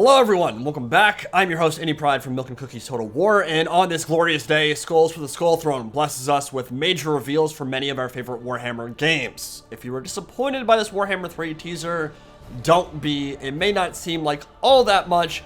Hello everyone, welcome back. I'm your host, Any Pride from Milk and Cookies Total War, and on this glorious day, Skulls for the Skull Throne blesses us with major reveals for many of our favorite Warhammer games. If you were disappointed by this Warhammer 3 teaser, don't be. It may not seem like all that much,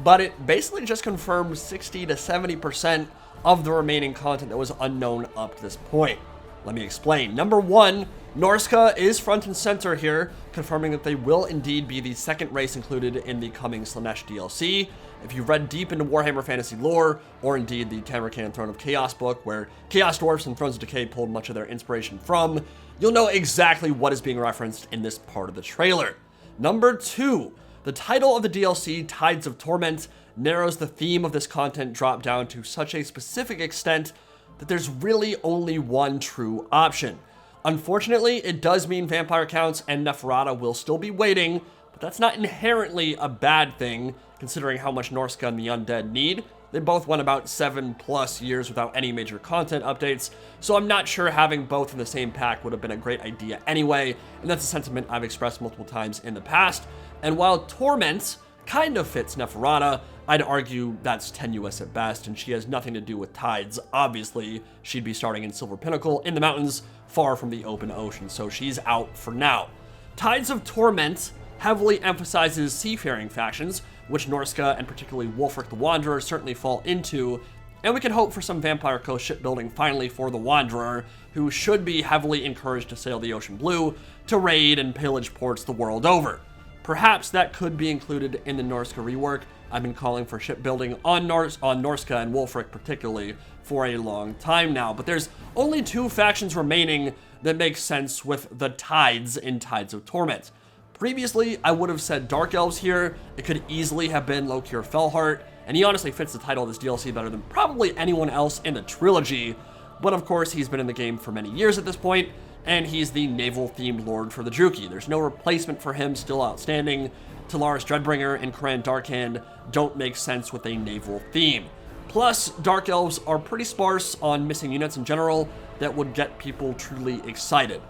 but it basically just confirms 60 to 70% of the remaining content that was unknown up to this point. Let me explain. Number one, Norsca is front and center here, confirming that they will indeed be the second race included in the coming Slaanesh DLC. If you've read deep into Warhammer fantasy lore, or indeed the Tamrican Throne of Chaos book, where Chaos Dwarfs and Thrones of Decay pulled much of their inspiration from, you'll know exactly what is being referenced in this part of the trailer. Number two, the title of the DLC, Tides of Torment, narrows the theme of this content drop down to such a specific extent that there's really only one true option. Unfortunately, it does mean vampire counts and Neferata will still be waiting, but that's not inherently a bad thing, considering how much Norsca and the Undead need. They both went about 7+ years without any major content updates, so I'm not sure having both in the same pack would have been a great idea anyway, and that's a sentiment I've expressed multiple times in the past. And while Torment kind of fits Neferata, I'd argue that's tenuous at best, and she has nothing to do with Tides. Obviously, she'd be starting in Silver Pinnacle in the mountains, far from the open ocean, so she's out for now. Tides of Torment heavily emphasizes seafaring factions, which Norsca and particularly Wulfric the Wanderer certainly fall into, and we can hope for some Vampire Coast shipbuilding finally for the Wanderer, who should be heavily encouraged to sail the ocean blue to raid and pillage ports the world over. Perhaps that could be included in the Norsca rework. I've been calling for shipbuilding on Norsca and Wulfric particularly for a long time now, but there's only two factions remaining that make sense with the Tides in Tides of Torment. Previously, I would have said Dark Elves here. It could easily have been Lokir Felheart, and he honestly fits the title of this DLC better than probably anyone else in the trilogy, but of course he's been in the game for many years at this point, and he's the naval-themed lord for the Druchii. There's no replacement for him still outstanding. Talaris Dreadbringer and Khorne Darkhand don't make sense with a naval theme. Plus, Dark Elves are pretty sparse on missing units in general that would get people truly excited.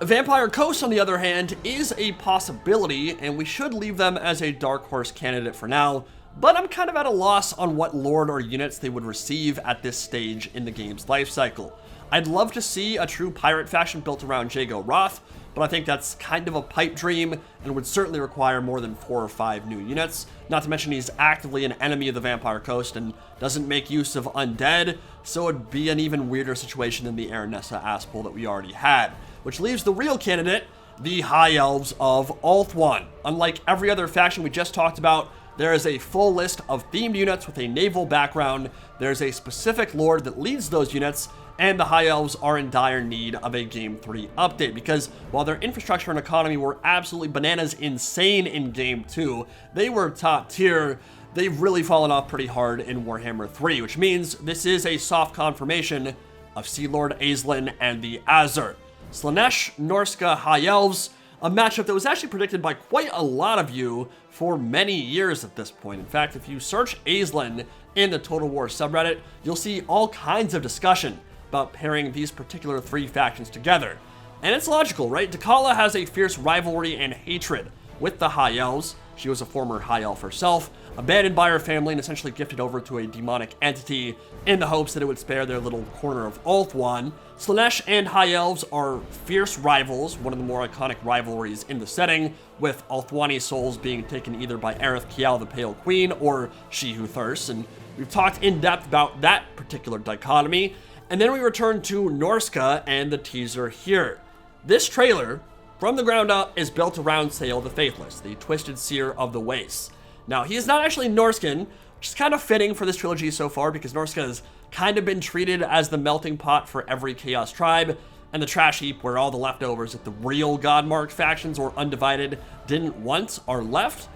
Vampire Coast, on the other hand, is a possibility, and we should leave them as a dark horse candidate for now, but I'm kind of at a loss on what lord or units they would receive at this stage in the game's life cycle. I'd love to see a true pirate faction built around Jago Roth, but I think that's kind of a pipe dream and would certainly require more than 4 or 5 new units. Not to mention he's actively an enemy of the Vampire Coast and doesn't make use of undead, so it'd be an even weirder situation than the Aranessa Aspel that we already had. Which leaves the real candidate, the High Elves of Ulthuan. Unlike every other faction we just talked about, there is a full list of themed units with a naval background, there's a specific lord that leads those units, and the High Elves are in dire need of a Game 3 update, because while their infrastructure and economy were absolutely bananas insane in Game 2, they were top tier, they've really fallen off pretty hard in Warhammer 3, which means this is a soft confirmation of Sea Lord Aislinn and the Azure. Slaanesh, Norsca, High Elves, a matchup that was actually predicted by quite a lot of you for many years at this point. In fact, if you search Aislinn in the Total War subreddit, you'll see all kinds of discussion about pairing these particular 3 factions together. And it's logical, right? Dechala has a fierce rivalry and hatred with the High Elves. She was a former High Elf herself, abandoned by her family and essentially gifted over to a demonic entity in the hopes that it would spare their little corner of Ulthuan. Slaanesh and High Elves are fierce rivals, one of the more iconic rivalries in the setting, with Ulthuani souls being taken either by Aerith Kial, the Pale Queen, or She Who Thirsts, and we've talked in depth about that particular dichotomy. And then we return to Norsca and the teaser here. This trailer, from the ground up, is built around Sayl the Faithless, the twisted seer of the wastes. Now, he is not actually Norscan, which is kind of fitting for this trilogy so far, because Norsca has kind of been treated as the melting pot for every Chaos tribe, and the trash heap where all the leftovers that the real Godmark factions or Undivided didn't want are left.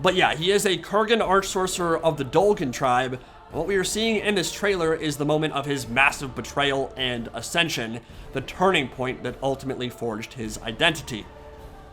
But yeah, he is a Kurgan arch-sorcerer of the Dolgan tribe. What we are seeing in this trailer is the moment of his massive betrayal and ascension, the turning point that ultimately forged his identity.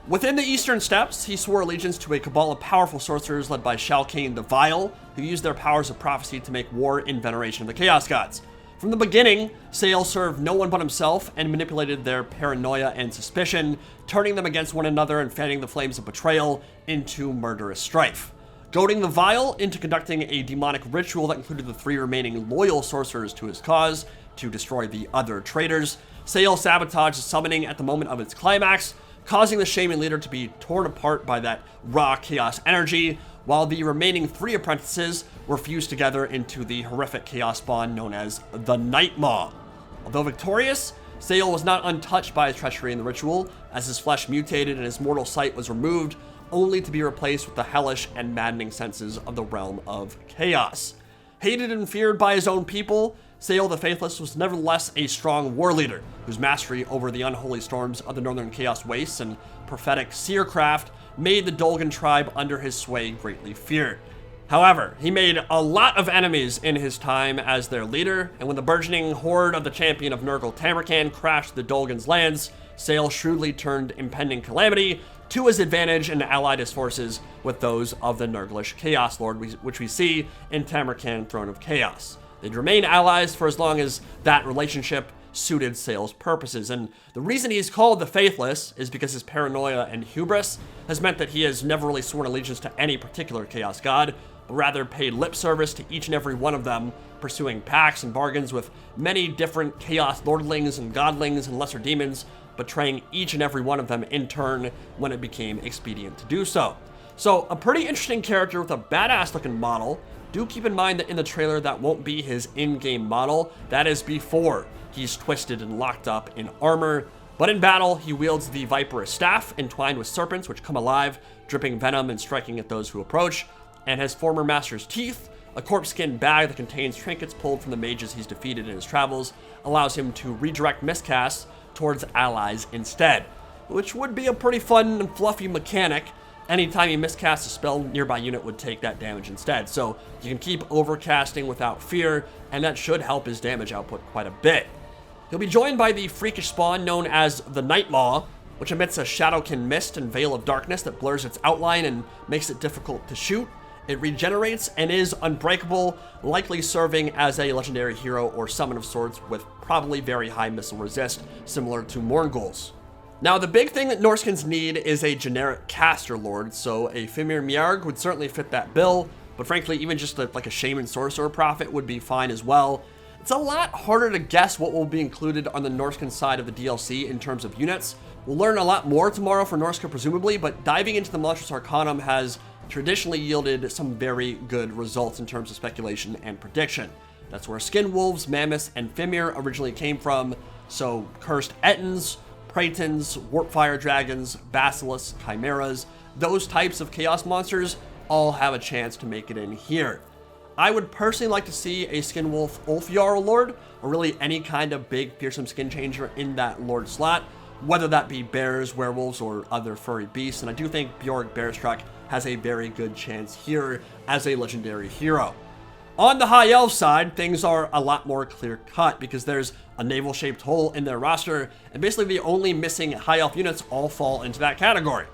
Within the Eastern Steppes, he swore allegiance to a cabal of powerful sorcerers led by Shalkane the Vile, who used their powers of prophecy to make war in veneration of the Chaos Gods. From the beginning, Sayl served no one but himself and manipulated their paranoia and suspicion, turning them against one another and fanning the flames of betrayal into murderous strife. goading the Vile into conducting a demonic ritual that included the 3 remaining loyal sorcerers to his cause to destroy the other traitors. Sayl sabotaged the summoning at the moment of its climax, causing the Shaman leader to be torn apart by that raw chaos energy, while the remaining 3 apprentices were fused together into the horrific chaos spawn known as the Nightmaw. Although victorious, Sayl was not untouched by his treachery in the ritual, as his flesh mutated and his mortal sight was removed, only to be replaced with the hellish and maddening senses of the realm of chaos. Hated and feared by his own people, Sayl the Faithless was nevertheless a strong war leader, whose mastery over the unholy storms of the northern chaos wastes and prophetic seercraft made the Dolgan tribe under his sway greatly feared. However, he made a lot of enemies in his time as their leader, and when the burgeoning horde of the champion of Nurgle Tamarkan crashed the Dolgan's lands, Sayl shrewdly turned impending calamity to his advantage and allied his forces with those of the Nurglish Chaos Lord, which we see in Tamarkan Throne of Chaos. They'd remain allies for as long as that relationship suited Sayl's purposes, and the reason he's called the Faithless is because his paranoia and hubris has meant that he has never really sworn allegiance to any particular Chaos God, but rather paid lip service to each and every one of them, pursuing pacts and bargains with many different Chaos Lordlings and Godlings and lesser demons, betraying each and every one of them in turn when it became expedient to do so. So, a pretty interesting character with a badass looking model. Do keep in mind that in the trailer that won't be his in-game model, that is before he's twisted and locked up in armor. But in battle, he wields the Viperous Staff, entwined with serpents which come alive, dripping venom and striking at those who approach, and his former master's teeth, a corpse-skin bag that contains trinkets pulled from the mages he's defeated in his travels, allows him to redirect miscasts towards allies instead, which would be a pretty fun and fluffy mechanic. Anytime you miscast a spell, nearby unit would take that damage instead, so you can keep overcasting without fear, and that should help his damage output quite a bit. He'll be joined by the freakish spawn known as the Nightmaw, which emits a shadowkin mist and veil of darkness that blurs its outline and makes it difficult to shoot. It regenerates and is unbreakable, likely serving as a legendary hero or summon of sorts with probably very high missile resist, similar to Mournguls. Now, the big thing that Norskins need is a generic caster lord, so a Fimir Miarg would certainly fit that bill, but frankly, even just like a Shaman Sorcerer Prophet would be fine as well. It's a lot harder to guess what will be included on the Norscan side of the DLC in terms of units. We'll learn a lot more tomorrow for Norsca presumably, but diving into the Monstrous Arcanum has traditionally yielded some very good results in terms of speculation and prediction. That's where Skin Wolves, Mammoths, and Fimir originally came from, so Cursed Ettins, Praetons, Warpfire Dragons, Basilisks, Chimeras, those types of Chaos monsters all have a chance to make it in here. I would personally like to see a Skin Wolf Ulfjarl Lord, or really any kind of big fearsome skin changer in that Lord slot, whether that be bears, werewolves, or other furry beasts, and I do think Bjorg Bearstruck has a very good chance here as a legendary hero. On the High Elf side, things are a lot more clear-cut because there's a navel-shaped hole in their roster, and basically the only missing High Elf units all fall into that category.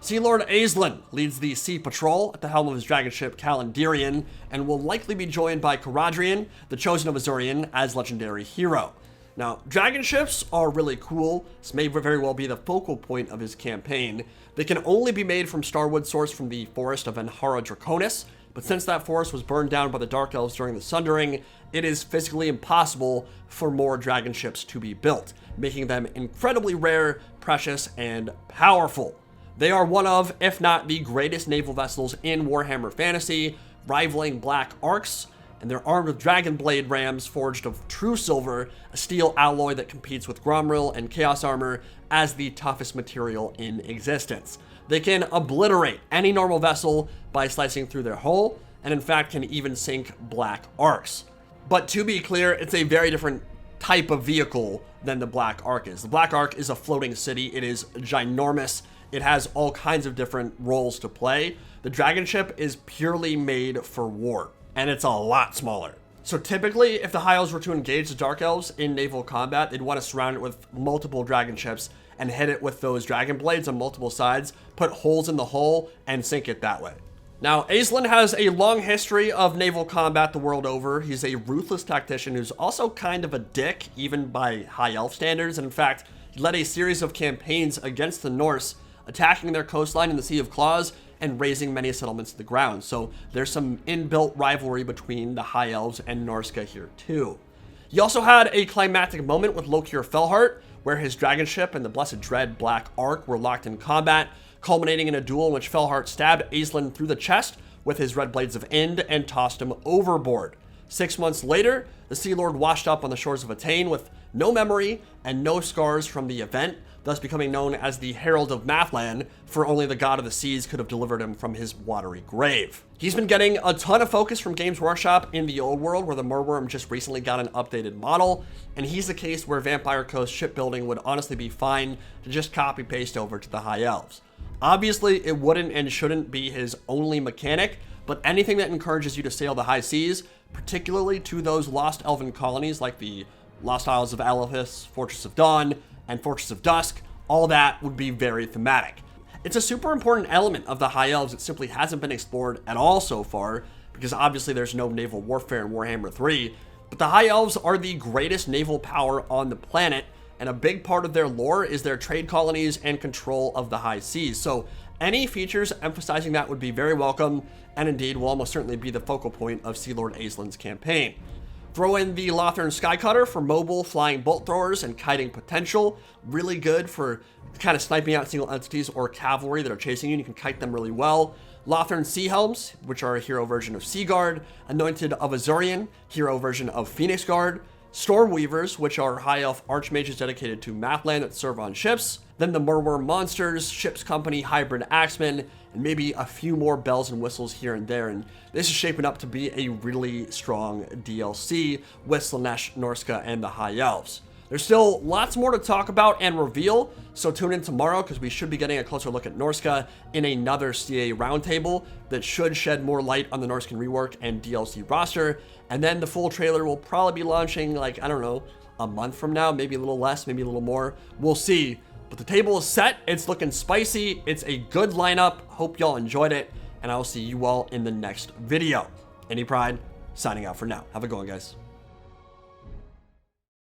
Sea Lord Aislinn leads the Sea Patrol at the helm of his dragon ship Calandirian, and will likely be joined by Caradrian, the Chosen of Azurian, as legendary hero. Now, dragon ships are really cool. This may very well be the focal point of his campaign. They can only be made from starwood sourced from the forest of Anhara Draconis, but since that forest was burned down by the Dark Elves during the Sundering, it is physically impossible for more dragon ships to be built, making them incredibly rare, precious, and powerful. They are one of, if not the greatest naval vessels in Warhammer Fantasy, rivaling Black Arcs, and they're armed with dragon blade rams forged of true silver, a steel alloy that competes with Gromril and Chaos Armor as the toughest material in existence. They can obliterate any normal vessel by slicing through their hull, and in fact can even sink Black Arcs. But to be clear, it's a very different type of vehicle than the Black Arc is. The Black Arc is a floating city. It is ginormous. It has all kinds of different roles to play. The dragon ship is purely made for war, and it's a lot smaller. So typically, if the High Elves were to engage the Dark Elves in naval combat, they'd want to surround it with multiple dragon ships and hit it with those dragon blades on multiple sides, put holes in the hull, and sink it that way. Now, Aislinn has a long history of naval combat the world over. He's a ruthless tactician who's also kind of a dick, even by High Elf standards, and in fact, he led a series of campaigns against the Norse attacking their coastline in the Sea of Claws and razing many settlements to the ground. So there's some inbuilt rivalry between the High Elves and Norsca here too. He also had a climactic moment with Lokir Fellheart, where his dragon ship and the Blessed Dread Black Ark were locked in combat, culminating in a duel in which Fellheart stabbed Aislinn through the chest with his Red Blades of Ind and tossed him overboard. 6 months later, the Sea Lord washed up on the shores of Atane with no memory and no scars from the event, thus becoming known as the Herald of Mathland, for only the god of the seas could have delivered him from his watery grave. He's been getting a ton of focus from Games Workshop in the old world, where the Merwyrm just recently got an updated model, and he's the case where Vampire Coast shipbuilding would honestly be fine to just copy paste over to the High Elves. Obviously, it wouldn't and shouldn't be his only mechanic, but anything that encourages you to sail the high seas, particularly to those lost elven colonies like the Lost Isles of Alethis, Fortress of Dawn, and Fortress of Dusk, all that would be very thematic. It's a super important element of the High Elves that simply hasn't been explored at all so far, because obviously there's no naval warfare in Warhammer 3, but the High Elves are the greatest naval power on the planet, and a big part of their lore is their trade colonies and control of the high seas. So any features emphasizing that would be very welcome, and indeed will almost certainly be the focal point of Sea Lord Aislinn's campaign. Throw in the Lothern Skycutter for mobile flying bolt throwers and kiting potential. Really good for kind of sniping out single entities or cavalry that are chasing you, and you can kite them really well. Lothern Sea Helms, which are a hero version of Sea Guard. Anointed of Azurian, hero version of Phoenix Guard. Storm Weavers, which are High Elf Archmages dedicated to Mathland that serve on ships. Then the Merwyrm Monsters, Ship's Company, Hybrid Axemen, and maybe a few more bells and whistles here and there. And this is shaping up to be a really strong DLC with Slaanesh, Norsca, and the High Elves. There's still lots more to talk about and reveal, so tune in tomorrow because we should be getting a closer look at Norsca in another CA roundtable that should shed more light on the Norscan rework and DLC roster. And then the full trailer will probably be launching, like, I don't know, a month from now, maybe a little less, maybe a little more. We'll see. But the table is set. It's looking spicy. It's a good lineup. Hope y'all enjoyed it. And I will see you all in the next video. Any Pride, signing out for now. Have a good one, guys.